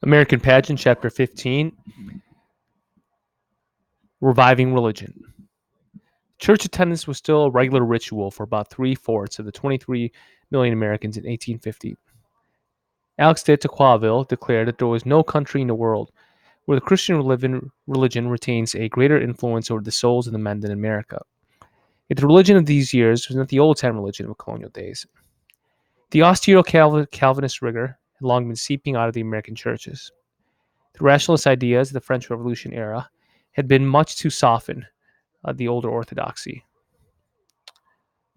American Pageant, Chapter 15, Reviving Religion. Church attendance was still a regular ritual for about three-fourths of the 23 million Americans in 1850. Alex de Tocqueville declared that there was no country in the world where the Christian religion retains a greater influence over the souls of the men than America. Yet the religion of these years was not the old-time religion of colonial days. The austere Calvinist rigor had long been seeping out of the American churches. The rationalist ideas of the French Revolution era had been much too softened the older orthodoxy.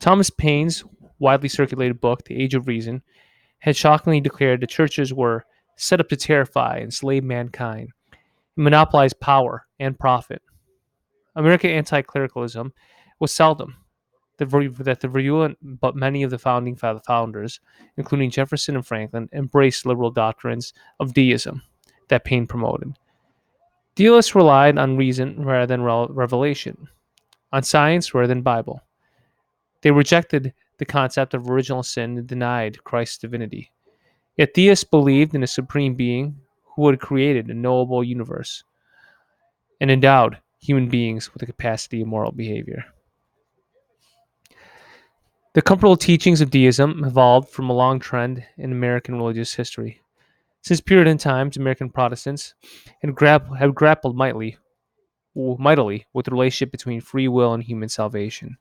Thomas Paine's widely circulated book, The Age of Reason, had shockingly declared the churches were set up to terrify and enslave mankind, and monopolize power and profit. American anti-clericalism was seldom the virulent, but many of the founding founders, including Jefferson and Franklin, embraced liberal doctrines of deism that Paine promoted. Deists relied on reason rather than revelation, on science rather than Bible. They rejected the concept of original sin and denied Christ's divinity. Yet theists believed in a supreme being who had created a knowable universe and endowed human beings with the capacity of moral behavior. The comfortable teachings of deism evolved from a long trend in American religious history. Since Puritan times, American Protestants have grappled mightily with the relationship between free will and human salvation.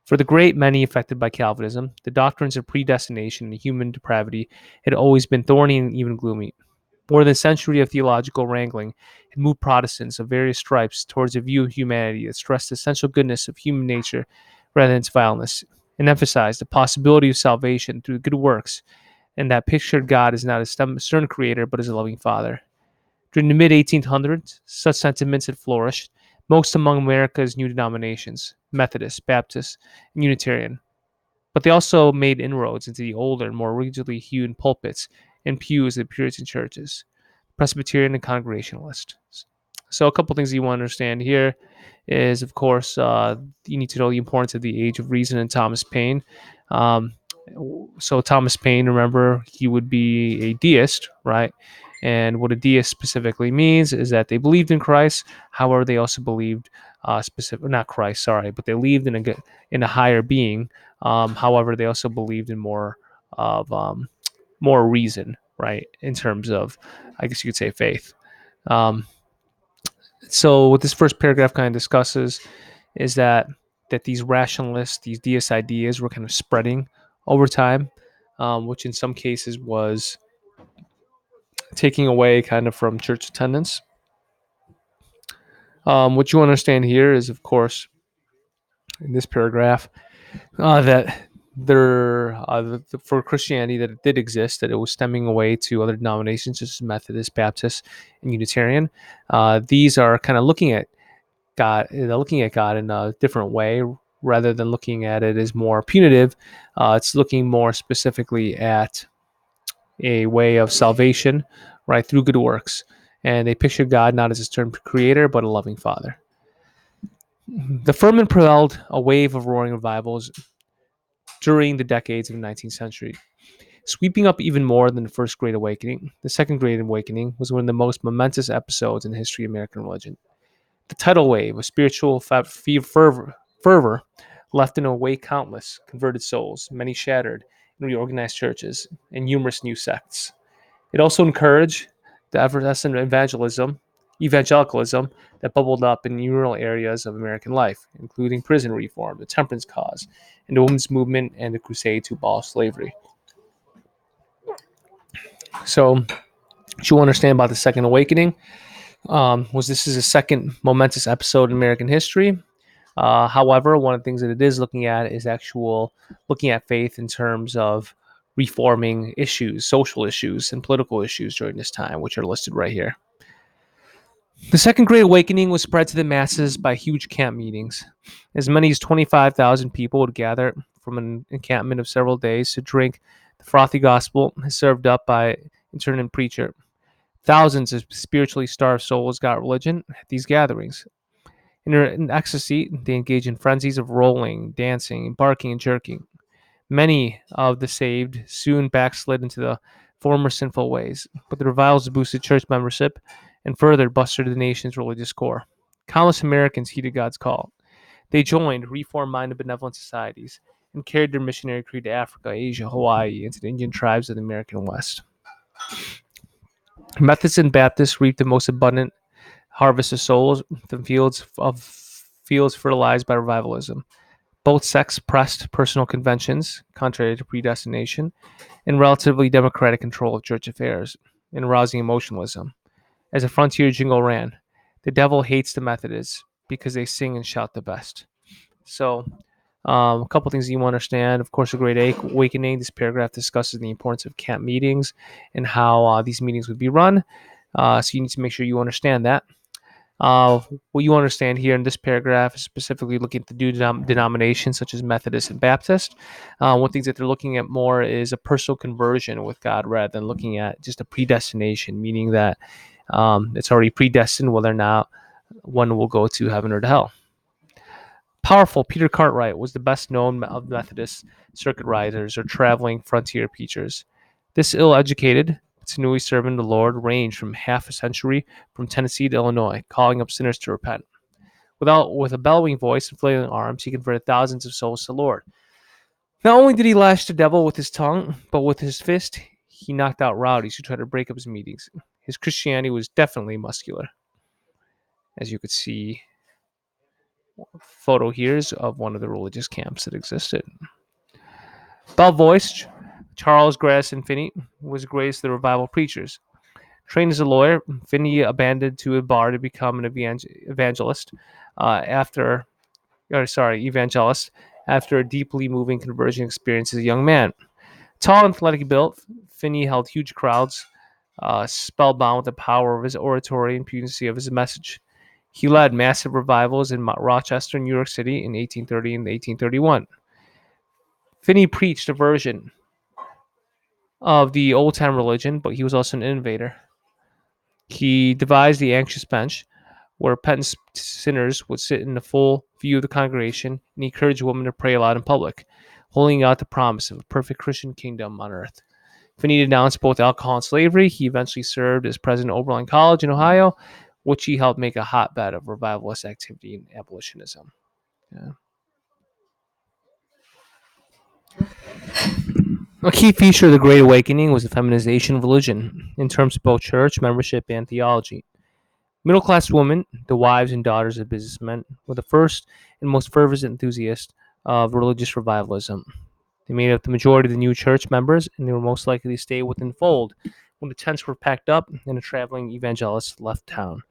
For the great many affected by Calvinism, the doctrines of predestination and human depravity had always been thorny and even gloomy. More than a century of theological wrangling had moved Protestants of various stripes towards a view of humanity that stressed the essential goodness of human nature rather than its vileness, and emphasized the possibility of salvation through good works, and that pictured God as not a stern creator but as a loving father. During the mid-1800s, such sentiments had flourished, most among America's new denominations, Methodist, Baptist, and Unitarian. But they also made inroads into the older and more rigidly hewn pulpits and pews of the Puritan churches, Presbyterian and Congregationalist. So a couple things you want to understand here is, of course, you need to know the importance of the Age of Reason and Thomas Paine. So Thomas Paine, remember, he would be a deist, right? And what a deist specifically means is that they believed in Christ. However, they also believed not Christ, sorry, but they believed in a higher being. However, they also believed in more reason, right? In terms of, I guess you could say, faith. So what this first paragraph kind of discusses is that these rationalists, these deist ideas were kind of spreading over time, which in some cases was taking away kind of from church attendance. What you understand here is, of course, in this paragraph, that for Christianity, that it did exist, that it was stemming away to other denominations such as Methodist, Baptist, and Unitarian. These are kind of looking at God, looking at God in a different way rather than looking at it as more punitive. It's looking more specifically at a way of salvation, right, through good works. And they picture God not as a stern creator, but a loving father. The ferment propelled a wave of roaring revivals during the decades of the 19th century, sweeping up even more than the First Great Awakening. The Second Great Awakening was one of the most momentous episodes in the history of American religion. The tidal wave of spiritual fervor left in a wake countless converted souls, many shattered and reorganized churches, and numerous new sects. It also encouraged the effervescent evangelicalism that bubbled up in rural areas of American life, including prison reform, the temperance cause, and the women's movement and the crusade to abolish slavery. So, what you understand about the Second Awakening this is a second momentous episode in American history. However, one of the things that it is looking at is looking at faith in terms of reforming issues, social issues, and political issues during this time, which are listed right here. The Second Great Awakening was spread to the masses by huge camp meetings. As many as 25,000 people would gather from an encampment of several days to drink the frothy gospel served up by itinerant preacher. Thousands of spiritually starved souls got religion at these gatherings. In ecstasy, they engaged in frenzies of rolling, dancing, barking, and jerking. Many of the saved soon backslid into the former sinful ways, but the revivals boosted church membership and further busted the nation's religious core. Countless Americans heeded God's call. They joined reform-minded benevolent societies and carried their missionary creed to Africa, Asia, Hawaii, and to the Indian tribes of the American West. Methodists and Baptists reaped the most abundant harvest of souls, the fields fertilized by revivalism. Both sects pressed personal conventions, contrary to predestination, and relatively democratic control of church affairs, and arousing emotionalism. As a frontier jingle ran, the devil hates the Methodists because they sing and shout the best. So, a couple things you want to understand. Of course, the Great Awakening. This paragraph discusses the importance of camp meetings and how these meetings would be run. So you need to make sure you understand that. What you understand here in this paragraph is specifically looking at the new denominations such as Methodist and Baptist. One thing that they're looking at more is a personal conversion with God rather than looking at just a predestination, meaning that it's already predestined whether or not one will go to heaven or to hell. Powerful Peter Cartwright was the best known of Methodist circuit riders or traveling frontier preachers. This ill-educated, sinewy servant of the Lord ranged from half a century from Tennessee to Illinois, calling up sinners to repent. With a bellowing voice and flailing arms, he converted thousands of souls to the Lord. Not only did he lash the devil with his tongue, but with his fist, he knocked out rowdies who tried to break up his meetings. His Christianity was definitely muscular. As you could see, photo here is of one of the religious camps that existed. Bell-voiced Charles Grayson Finney was greatest of the revival preachers. Trained as a lawyer, Finney abandoned to a bar to become an evangelist after a deeply moving conversion experience as a young man. Tall and athletic built, Finney held huge crowds, spellbound with the power of his oratory and punency of his message. He led massive revivals in Rochester, New York City in 1830 and 1831. Finney preached a version of the old-time religion, but he was also an innovator. He devised the anxious bench, where penitent sinners would sit in the full view of the congregation, and he encouraged women to pray aloud in public, holding out the promise of a perfect Christian kingdom on earth. Finney denounced both alcohol and slavery. He eventually served as president of Oberlin College in Ohio, which he helped make a hotbed of revivalist activity and abolitionism. Yeah. A key feature of the Great Awakening was the feminization of religion in terms of both church membership and theology. Middle-class women, the wives and daughters of businessmen, were the first and most fervent enthusiasts of religious revivalism. They made up the majority of the new church members, and they were most likely to stay within the fold when the tents were packed up and the traveling evangelists left town.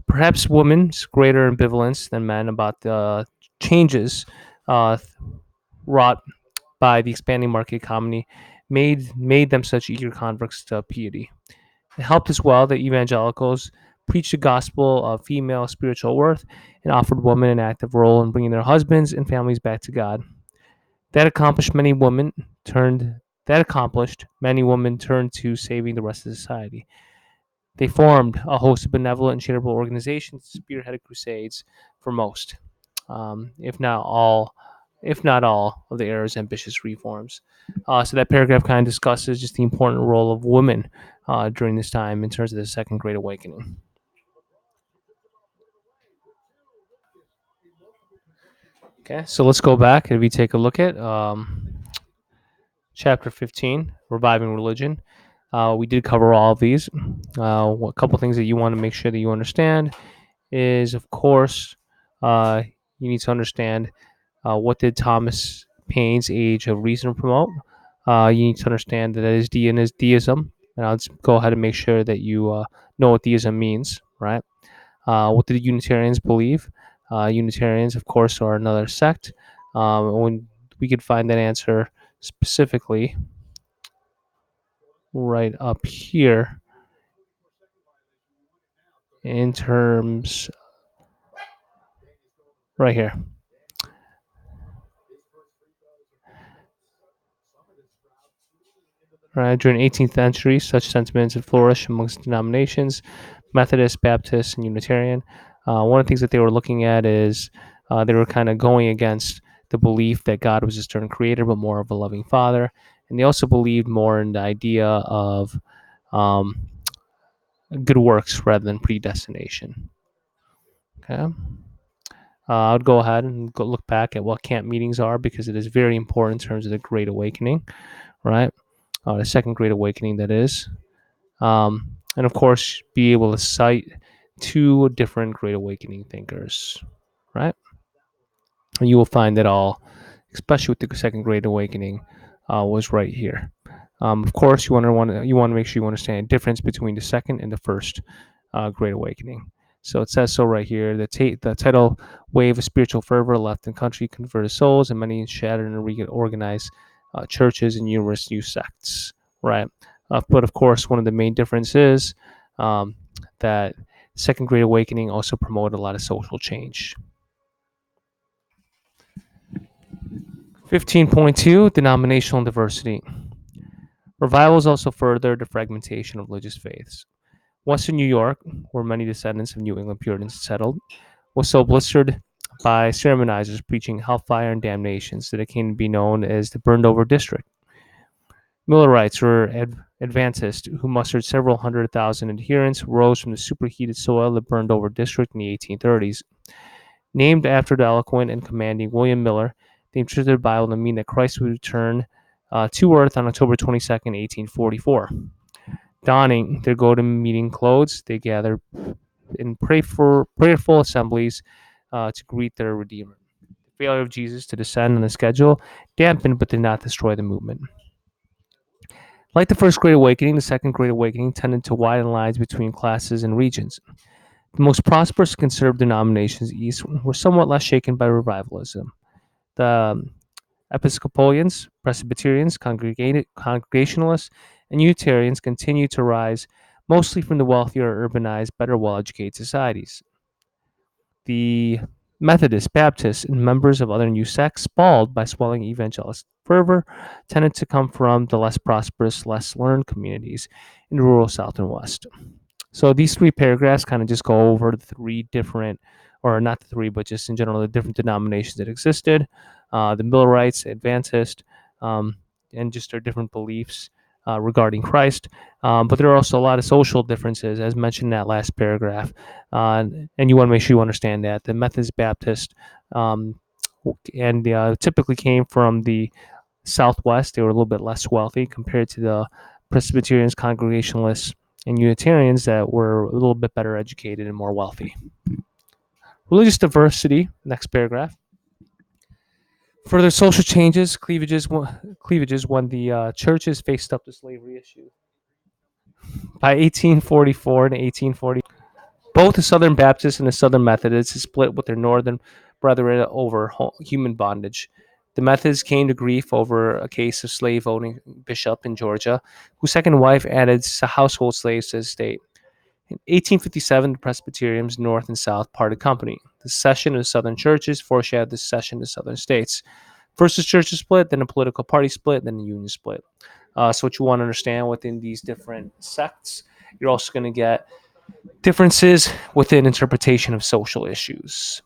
Perhaps women's greater ambivalence than men about the changes wrought by the expanding market economy made them such eager converts to piety. It helped as well that evangelicals preached the gospel of female spiritual worth and offered women an active role in bringing their husbands and families back to God. That accomplished, many women turned to saving the rest of society. They formed a host of benevolent and charitable organizations, spearheaded crusades for most, if not all of the era's ambitious reforms. So that paragraph kind of discusses just the important role of women during this time in terms of the Second Great Awakening. Okay, so let's go back and we take a look at chapter 15, Reviving Religion. We did cover all of these. A couple things that you want to make sure that you understand is, of course, you need to understand what did Thomas Paine's Age of Reason promote. You need to understand that his deism, and I'll just go ahead and make sure that you know what deism means, right? What did the Unitarians believe? Unitarians, of course, are another sect. When we could find that answer specifically right up here in terms right here. Right, during the 18th century, such sentiments had flourished amongst denominations, Methodist, Baptist, and Unitarian. One of the things that they were looking at is they were kind of going against the belief that God was just an creator, but more of a loving father, and they also believed more in the idea of um, good works rather than predestination. Okay. I would go ahead and go look back at what camp meetings are because it is very important in terms of the Great Awakening, right? The Second Great Awakening, that is. And of course, be able to cite two different Great Awakening thinkers, right? And you will find that all, especially with the Second Great Awakening, was right here. Of course, you want to make sure you understand the difference between the second and the first Great Awakening. So it says so right here. The tidal wave of spiritual fervor left in country converted souls, and many shattered and reorganized churches and numerous new sects. Right, but of course, one of the main differences um, that Second Great Awakening also promoted a lot of social change. 15.2 Denominational diversity. Revivals also furthered the fragmentation of religious faiths. Western New York, where many descendants of New England Puritans settled, was so blistered by sermonizers preaching hellfire and damnations that it came to be known as the burned over district. Millerites, or Adventists, who mustered several 100,000 adherents, rose from the superheated soil of the burned over district in the 1830s. Named after the eloquent and commanding William Miller, they interpreted the Bible to mean that Christ would return to earth on October 22nd, 1844. Donning their go-to-meeting clothes, they gathered in prayerful assemblies to greet their Redeemer. The failure of Jesus to descend on the schedule dampened but did not destroy the movement. Like the First Great Awakening, the Second Great Awakening tended to widen lines between classes and regions. The most prosperous conservative denominations east were somewhat less shaken by revivalism. The Episcopalians, Presbyterians, Congregationalists, and Unitarians continued to rise, mostly from the wealthier, urbanized, better well-educated societies. The Methodists, Baptists, and members of other new sects, spalled by swelling evangelical fervor, tended to come from the less prosperous, less learned communities in the rural South and West. So these three paragraphs kind of just go over the three different, or not the three, but just in general, the different denominations that existed, the Millerites, Adventist, um, and just their different beliefs regarding Christ. But there are also a lot of social differences, as mentioned in that last paragraph. And you want to make sure you understand that. The Methodist Baptist and typically came from the Southwest. They were a little bit less wealthy compared to the Presbyterians, Congregationalists, and Unitarians that were a little bit better educated and more wealthy. Religious diversity, next paragraph. Further social changes, cleavages when the churches faced up the slavery issue. By 1844 and 1840, both the Southern Baptists and the Southern Methodists split with their Northern brethren over human bondage. The Methodists came to grief over a case of slave-owning bishop in Georgia, whose second wife added household slaves to his state. In 1857, the Presbyterians, North and South, parted company. The secession of the Southern churches foreshadowed the secession of the Southern states. First, the churches split, then a political party split, then the union split. So what you want to understand within these different sects, you're also going to get differences within interpretation of social issues.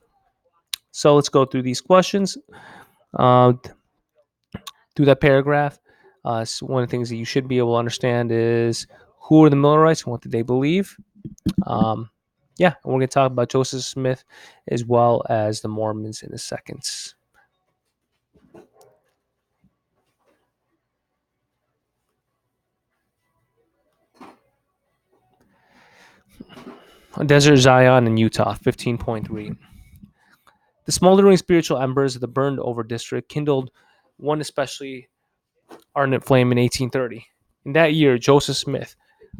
So let's go through these questions, through that paragraph. So one of the things that you should be able to understand is who are the Millerites and what did they believe? Yeah, and we're going to talk about Joseph Smith as well as the Mormons in a second. Desert Zion in Utah, 15.3. The smoldering spiritual embers of the burned over district kindled one especially ardent flame in 1830. In that year, Joseph Smith,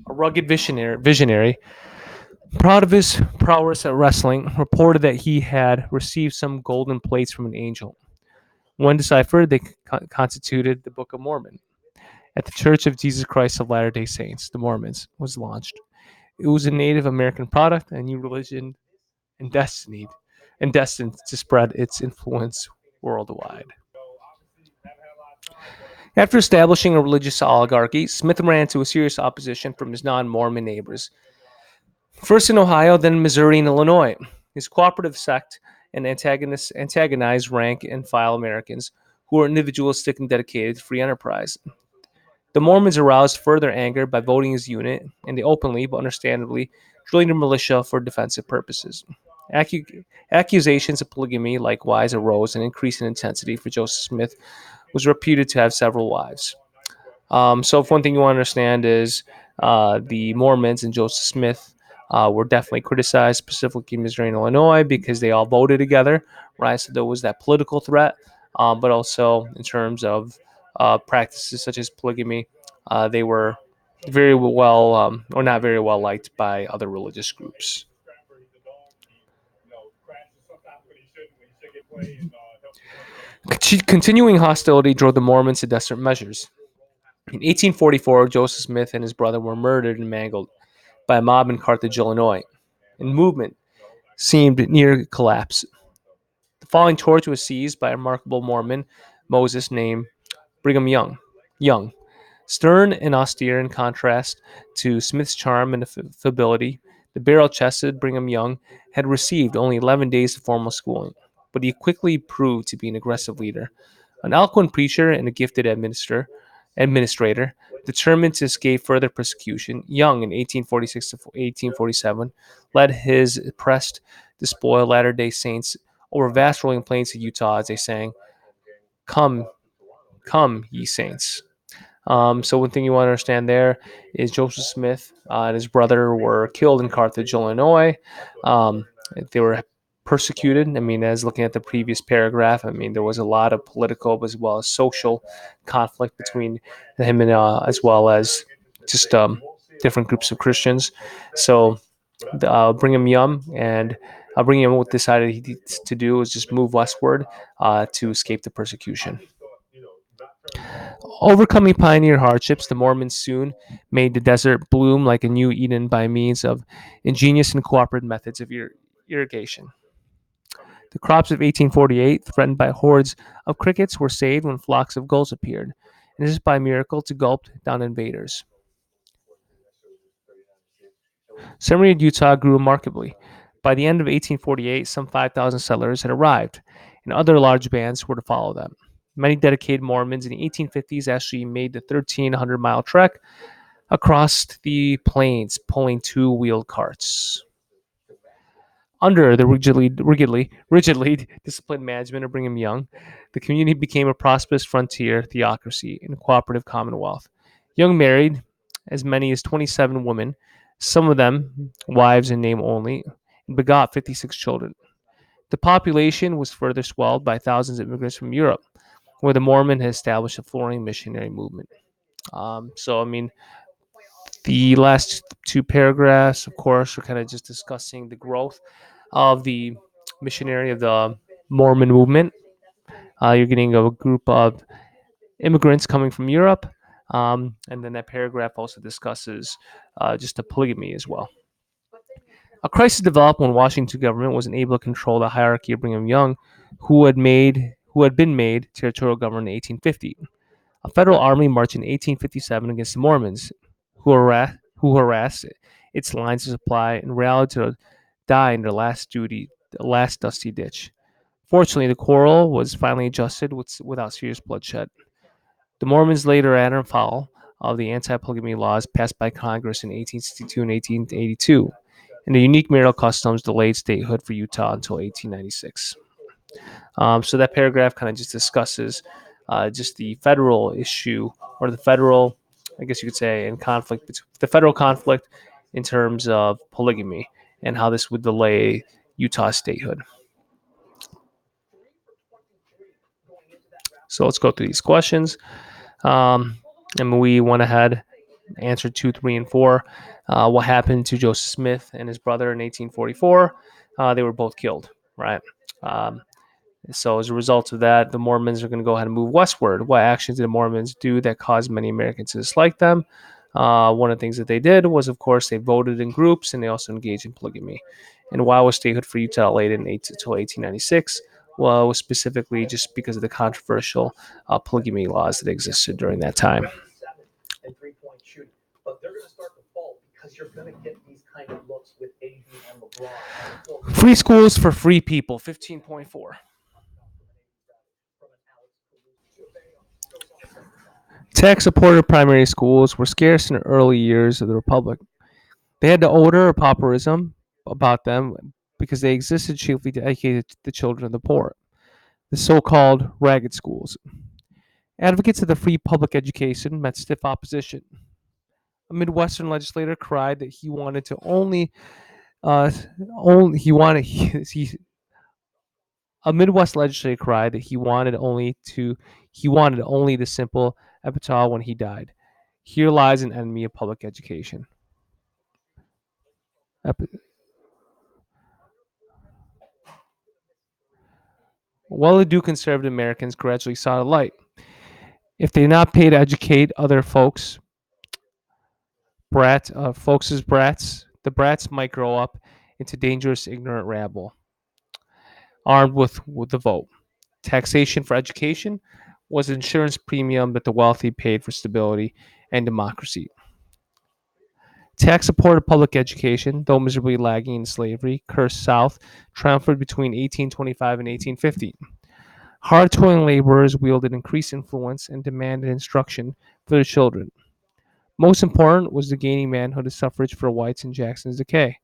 a rugged visionary, proud of his prowess at wrestling, reported that he had received some golden plates from an angel. When deciphered, they constituted the Book of Mormon. At the Church of Jesus Christ of Latter-day Saints, the Mormons, was launched. It was a Native American product, a new religion, and destined to spread its influence worldwide. After establishing a religious oligarchy, Smith ran into a serious opposition from his non-Mormon neighbors. First in Ohio, then in Missouri and Illinois. His cooperative sect and antagonized rank and file Americans who were individualistic and dedicated to free enterprise. The Mormons aroused further anger by voting his unit, and they openly, but understandably, joined the militia for defensive purposes. Accusations of polygamy likewise arose and increased in intensity, for Joseph Smith was reputed to have several wives. So, if one thing you want to understand is the Mormons and Joseph Smith were definitely criticized, specifically in Missouri and Illinois, because they all voted together, right? So there was that political threat, but also in terms of practices such as polygamy, they were very well, or not very well liked by other religious groups. Continuing hostility drove the Mormons to desperate measures. In 1844, Joseph Smith and his brother were murdered and mangled by a mob in Carthage, Illinois. And movement seemed near collapse. The falling torch was seized by a remarkable Mormon, Moses, named Brigham Young. Young, stern and austere in contrast to Smith's charm and affability, the barrel-chested Brigham Young had received only 11 days of formal schooling, but he quickly proved to be an aggressive leader. An eloquent preacher and a gifted administrator, determined to escape further persecution, Young in 1846 to 1847 led his oppressed, despoiled Latter-day Saints over vast rolling plains of Utah as they sang, "Come, come, ye saints." So one thing you want to understand there is Joseph Smith and his brother were killed in Carthage, Illinois. Um, they were persecuted. I mean, as looking at the previous paragraph, I mean, there was a lot of political as well as social conflict between him and as well as just different groups of Christians. So Brigham Young and Brigham Young what decided he to do was just move westward to escape the persecution. Overcoming pioneer hardships, the Mormons soon made the desert bloom like a new Eden by means of ingenious and cooperative methods of irrigation. The crops of 1848, threatened by hordes of crickets, were saved when flocks of gulls appeared, and this is by miracle to gulp down invaders. Summer Utah grew remarkably. By the end of 1848, some 5,000 settlers had arrived, and other large bands were to follow them. Many dedicated Mormons in the 1850s actually made the 1,300-mile trek across the plains, pulling two-wheeled carts. Under the rigidly disciplined management of Brigham Young, the community became a prosperous frontier theocracy and a cooperative commonwealth. Young married as many as 27 women, some of them wives in name only, and begot 56 children. The population was further swelled by thousands of immigrants from Europe, where the Mormon had established a flourishing missionary movement. So, I mean, the last two paragraphs, of course, are kind of just discussing the growth of the missionary of the Mormon movement. You're getting a group of immigrants coming from Europe, and then that paragraph also discusses just the polygamy as well. A crisis developed when Washington government was unable to control the hierarchy of Brigham Young, who had been made territorial governor in 1850. A federal army marched in 1857 against the Mormons, who harassed its lines of supply and rallied to die in their last dusty ditch. Fortunately, the quarrel was finally adjusted without serious bloodshed. The Mormons later added foul of the anti-polygamy laws passed by Congress in 1862 and 1882, and the unique marital customs delayed statehood for Utah until 1896. So that paragraph kind of just discusses just the federal issue or the federal, I guess you could say, in conflict, the federal conflict in terms of polygamy and how this would delay Utah statehood. So let's go through these questions. And we went ahead, answered 2, 3, and 4. What happened to Joseph Smith and his brother in 1844? They were both killed, right? So as a result of that, the Mormons are going to go ahead and move westward. What actions did the Mormons do that caused many Americans to dislike them? One of the things that they did was, of course, they voted in groups and they also engaged in polygamy. And why was statehood for Utah delayed until 1896? Well, it was specifically just because of the controversial polygamy laws that existed during that time. Free schools for free people, 15.4. Tax-supported primary schools were scarce in the early years of the Republic. They had the odor of pauperism about them because they existed chiefly to educate the children of the poor, the so-called ragged schools. Advocates of the free public education met stiff opposition. A Midwestern legislator cried that he wanted to uh, only he wanted he a Midwest legislator cried that he wanted only the simple epitaph when he died. Here lies an enemy of public education. Well-to-do conservative Americans gradually saw the light. If they not pay to educate other brats, the brats might grow up into dangerous, ignorant rabble, armed with the vote. Taxation for education was an insurance premium that the wealthy paid for stability and democracy. Tax supported public education, though miserably lagging in slavery, cursed South, triumphed between 1825 and 1850. Hard toiling laborers wielded increased influence and demanded instruction for their children. Most important was the gaining manhood of suffrage for whites in Jackson's decay.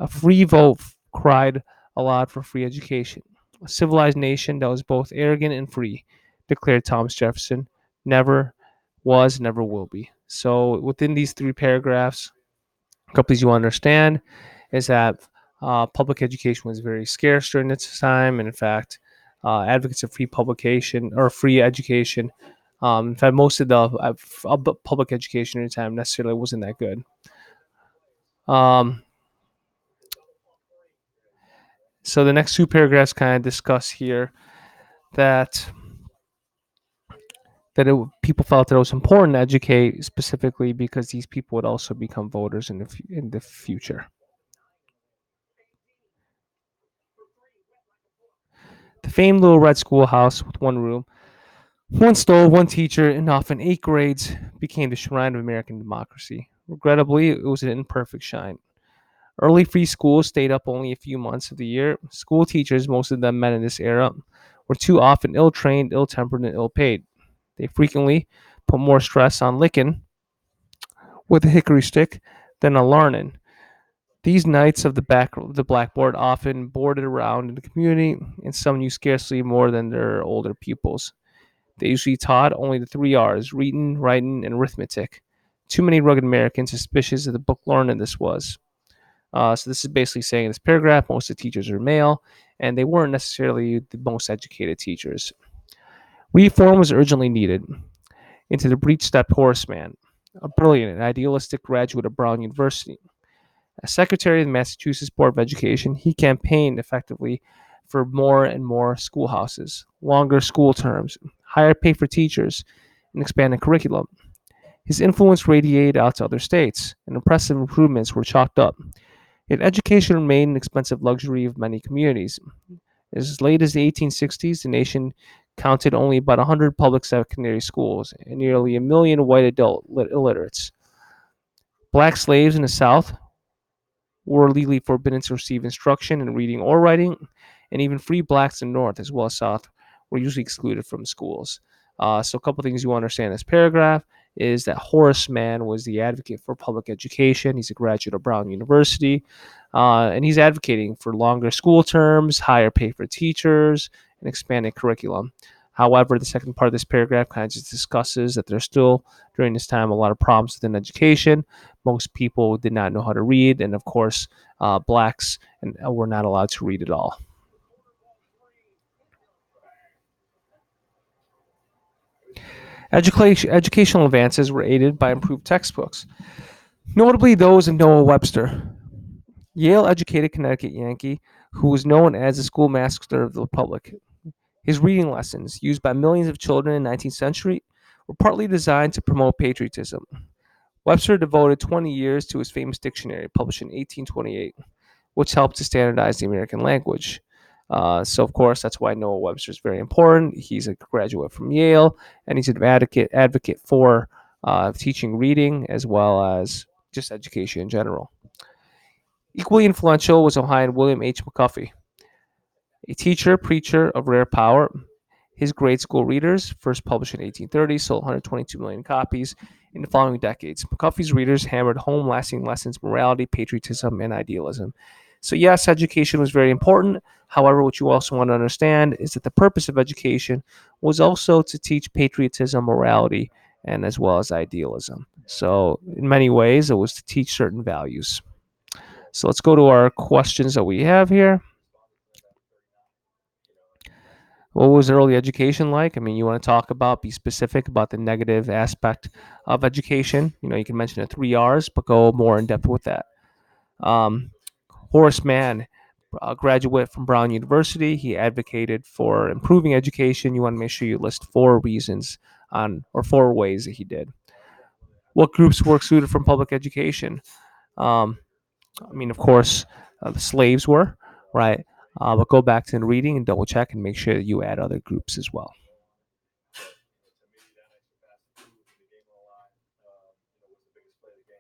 A free vote cried aloud for free education. A civilized nation that was both arrogant and free, declared Thomas Jefferson, never was, never will be. So within these three paragraphs, a couple things you understand is that public education was very scarce during its time, and in fact, advocates of free publication or free education. In fact, most of the public education at the time necessarily wasn't that good. Um, so the next two paragraphs kind of discuss here that people felt that it was important to educate specifically because these people would also become voters in the future. The famed little red schoolhouse with one room, one stove, one teacher, and often 8 grades became the shrine of American democracy. Regrettably, it was an imperfect shrine. Early free schools stayed up only a few months of the year. School teachers, most of them men in this era, were too often ill trained, ill tempered, and ill paid. They frequently put more stress on licking with a hickory stick than on learning. These knights of the blackboard often boarded around in the community, and some knew scarcely more than their older pupils. They usually taught only the 3 R's: reading, writing, and arithmetic. Too many rugged Americans suspicious of the book learning this was. So this is basically saying in this paragraph, most of the teachers are male, and they weren't necessarily the most educated teachers. Reform was urgently needed. Into the breach stepped Horace Mann, a brilliant and idealistic graduate of Brown University. As Secretary of the Massachusetts Board of Education, he campaigned effectively for more and more schoolhouses, longer school terms, higher pay for teachers, and expanded curriculum. His influence radiated out to other states, and impressive improvements were chalked up. Yet education remained an expensive luxury of many communities. As late as the 1860s, the nation counted only about 100 public secondary schools and nearly a million white adult illiterates. Black slaves in the South were legally forbidden to receive instruction in reading or writing, and even free blacks in the North as well as South were usually excluded from schools. So, a couple things you understand in this paragraph is that Horace Mann was the advocate for public education. He's a graduate of Brown University, and he's advocating for longer school terms, higher pay for teachers, and expanded curriculum. However, the second part of this paragraph kind of just discusses that there's still, during this time, a lot of problems within education. Most people did not know how to read, and of course, blacks were not allowed to read at all. Educational advances were aided by improved textbooks, notably those of Noah Webster, Yale educated Connecticut Yankee, who was known as the schoolmaster of the Republic. His reading lessons, used by millions of children in the 19th century, were partly designed to promote patriotism. Webster devoted 20 years to his famous dictionary, published in 1828, which helped to standardize the American language. So, of course, that's why Noah Webster is very important. He's a graduate from Yale, and he's an advocate for teaching reading as well as just education in general. Equally influential was Ohioan William H. McCuffey, a teacher, preacher of rare power. His grade school readers, first published in 1830, sold 122 million copies in the following decades. McCuffey's readers hammered home lasting lessons, morality, patriotism, and idealism. So, yes, education was very important. However, what you also want to understand is that the purpose of education was also to teach patriotism, morality, and as well as idealism. So, in many ways, it was to teach certain values. So, let's go to our questions that we have here. What was early education like? I mean, you want to talk about, be specific about the negative aspect of education. You can mention the 3 R's, but go more in depth with that. Um, Horace Mann, a graduate from Brown University, he advocated for improving education. You want to make sure you list 4 reasons or 4 ways that he did. What groups were excluded from public education? Um, of course, the slaves were, right? But go back to the reading and double check and make sure that you add other groups as well.